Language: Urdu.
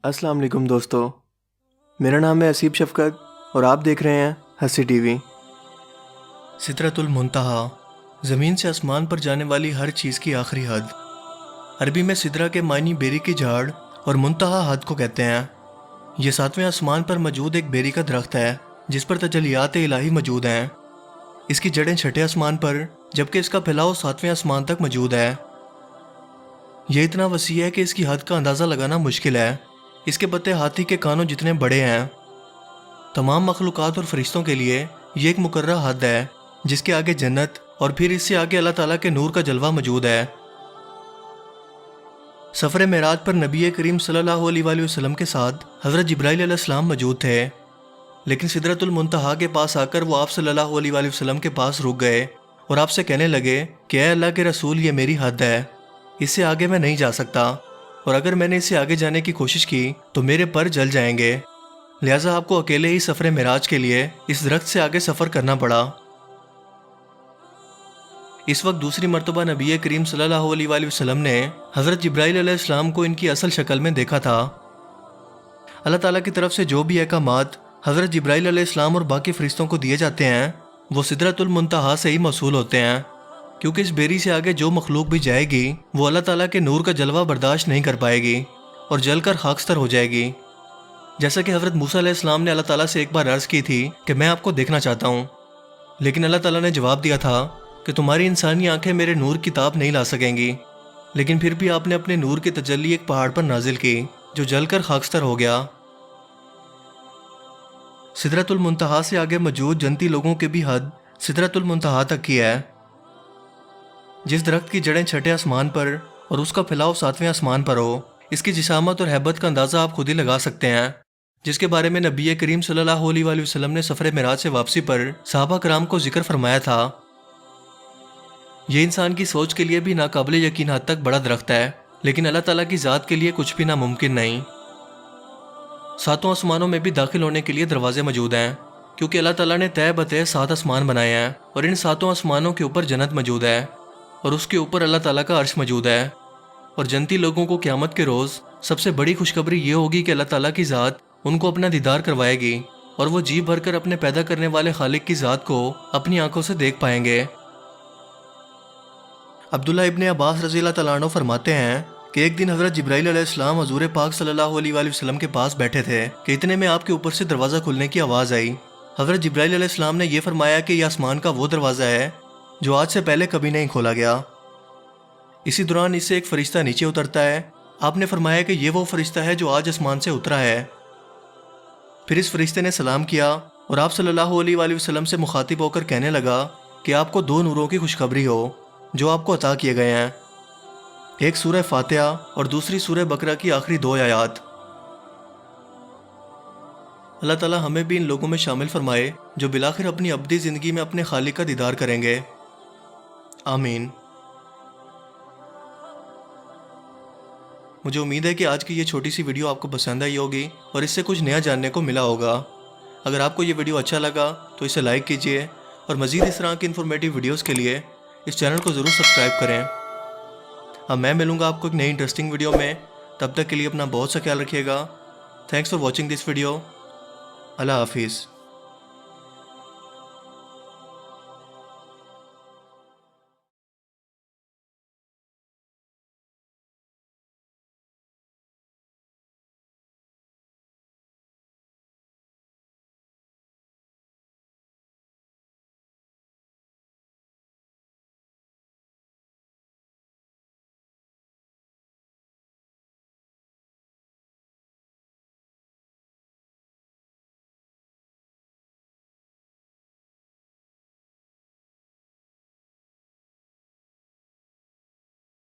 السلام علیکم دوستو، میرا نام ہے اسیب شفقت اور آپ دیکھ رہے ہیں ہنسی ٹی وی۔ سدرۃ المنتہا، زمین سے آسمان پر جانے والی ہر چیز کی آخری حد۔ عربی میں سدرہ کے معنی بیری کی جھاڑ اور منتہا حد کو کہتے ہیں۔ یہ ساتویں آسمان پر موجود ایک بیری کا درخت ہے جس پر تجلیات الہی موجود ہیں۔ اس کی جڑیں چھٹے آسمان پر جبکہ اس کا پھیلاؤ ساتویں آسمان تک موجود ہے۔ یہ اتنا وسیع ہے کہ اس کی حد کا اندازہ لگانا مشکل ہے۔ اس کے پتے ہاتھی کے کانوں جتنے بڑے ہیں۔ تمام مخلوقات اور فرشتوں کے لیے یہ ایک مقررہ حد ہے جس کے آگے جنت اور پھر اس سے آگے اللہ تعالیٰ کے نور کا جلوہ موجود ہے۔ سفر معراج پر نبی کریم صلی اللہ علیہ وآلہ وسلم کے ساتھ حضرت جبرائیل علیہ السلام موجود تھے، لیکن سدرۃ المنتہا کے پاس آ کر وہ آپ صلی اللہ علیہ وآلہ وسلم کے پاس رک گئے اور آپ سے کہنے لگے کہ اے اللہ کے رسول، یہ میری حد ہے، اس سے آگے میں نہیں جا سکتا، اور اگر میں نے اس سے آگے جانے کی کوشش کی تو میرے پر جل جائیں گے، لہٰذا آپ کو اکیلے ہی سفر معراج کے لیے اس درخت سے آگے سفر کرنا پڑا۔ اس وقت دوسری مرتبہ نبی کریم صلی اللہ علیہ وآلہ وسلم نے حضرت جبرائیل علیہ السلام کو ان کی اصل شکل میں دیکھا تھا۔ اللہ تعالیٰ کی طرف سے جو بھی احکامات حضرت جبرائیل علیہ السلام اور باقی فرشتوں کو دیے جاتے ہیں وہ سدرۃ المنتہا سے ہی موصول ہوتے ہیں، کیونکہ اس بیری سے آگے جو مخلوق بھی جائے گی وہ اللہ تعالیٰ کے نور کا جلوہ برداشت نہیں کر پائے گی اور جل کر خاکستر ہو جائے گی۔ جیسا کہ حضرت موسیٰ علیہ السلام نے اللہ تعالیٰ سے ایک بار عرض کی تھی کہ میں آپ کو دیکھنا چاہتا ہوں، لیکن اللہ تعالیٰ نے جواب دیا تھا کہ تمہاری انسانی آنکھیں میرے نور کی تاب نہیں لا سکیں گی، لیکن پھر بھی آپ نے اپنے نور کی تجلی ایک پہاڑ پر نازل کی جو جل کر خاکستر ہو گیا۔ سدرۃ المنتہا سے آگے موجود جنتی لوگوں کی بھی حد سدرۃ المنتہا تک کی ہے۔ جس درخت کی جڑیں چھٹے آسمان پر اور اس کا پھیلاؤ ساتویں آسمان پر ہو، اس کی جسامت اور ہیبت کا اندازہ آپ خود ہی لگا سکتے ہیں، جس کے بارے میں نبی کریم صلی اللہ علیہ وآلہ وسلم نے سفر معراج سے واپسی پر صحابہ کرام کو ذکر فرمایا تھا۔ یہ انسان کی سوچ کے لیے بھی ناقابل یقین حد تک بڑا درخت ہے، لیکن اللہ تعالیٰ کی ذات کے لیے کچھ بھی ناممکن نہیں۔ ساتوں آسمانوں میں بھی داخل ہونے کے لیے دروازے موجود ہیں، کیونکہ اللہ تعالیٰ نے طے بطے 7 آسمان بنائے ہیں اور ان 7 آسمانوں کے اوپر جنت موجود ہے اور اس کے اوپر اللہ تعالیٰ کا عرش موجود ہے۔ اور جنتی لوگوں کو قیامت کے روز سب سے بڑی خوشخبری یہ ہوگی کہ اللہ تعالیٰ کی ذات ان کو اپنا دیدار کروائے گی اور وہ جی بھر کر اپنے پیدا کرنے والے خالق کی ذات کو اپنی آنکھوں سے دیکھ پائیں گے۔ عبداللہ ابن عباس رضی اللہ تعالیٰ عنہ فرماتے ہیں کہ ایک دن حضرت جبرائیل علیہ السلام حضور پاک صلی اللہ علیہ وآلہ وسلم کے پاس بیٹھے تھے کہ اتنے میں آپ کے اوپر سے دروازہ کھلنے کی آواز آئی۔ حضرت جبرائیل علیہ السلام نے یہ فرمایا کہ یہ آسمان کا وہ دروازہ ہے جو آج سے پہلے کبھی نہیں کھولا گیا۔ اسی دوران اس سے ایک فرشتہ نیچے اترتا ہے۔ آپ نے فرمایا کہ یہ وہ فرشتہ ہے جو آج آسمان سے اترا ہے۔ پھر اس فرشتے نے سلام کیا اور آپ صلی اللہ علیہ وآلہ وسلم سے مخاطب ہو کر کہنے لگا کہ آپ کو 2 نوروں کی خوشخبری ہو جو آپ کو عطا کیے گئے ہیں، ایک سورہ فاتحہ اور دوسری سورہ بقرہ کی آخری 2 آیات۔ اللہ تعالیٰ ہمیں بھی ان لوگوں میں شامل فرمائے جو بالآخر اپنی ابدی زندگی میں اپنے خالق کا دیدار کریں گے، آمین۔ مجھے امید ہے کہ آج کی یہ چھوٹی سی ویڈیو آپ کو پسند آئی ہوگی اور اس سے کچھ نیا جاننے کو ملا ہوگا۔ اگر آپ کو یہ ویڈیو اچھا لگا تو اسے لائک کیجیے اور مزید اس طرح کی انفارمیٹیو ویڈیوز کے لیے اس چینل کو ضرور سبسکرائب کریں۔ اب میں ملوں گا آپ کو ایک نئی انٹرسٹنگ ویڈیو میں، تب تک کے لیے اپنا بہت سا خیال رکھیے گا۔ Thanks for watching this video. اللہ حافظ۔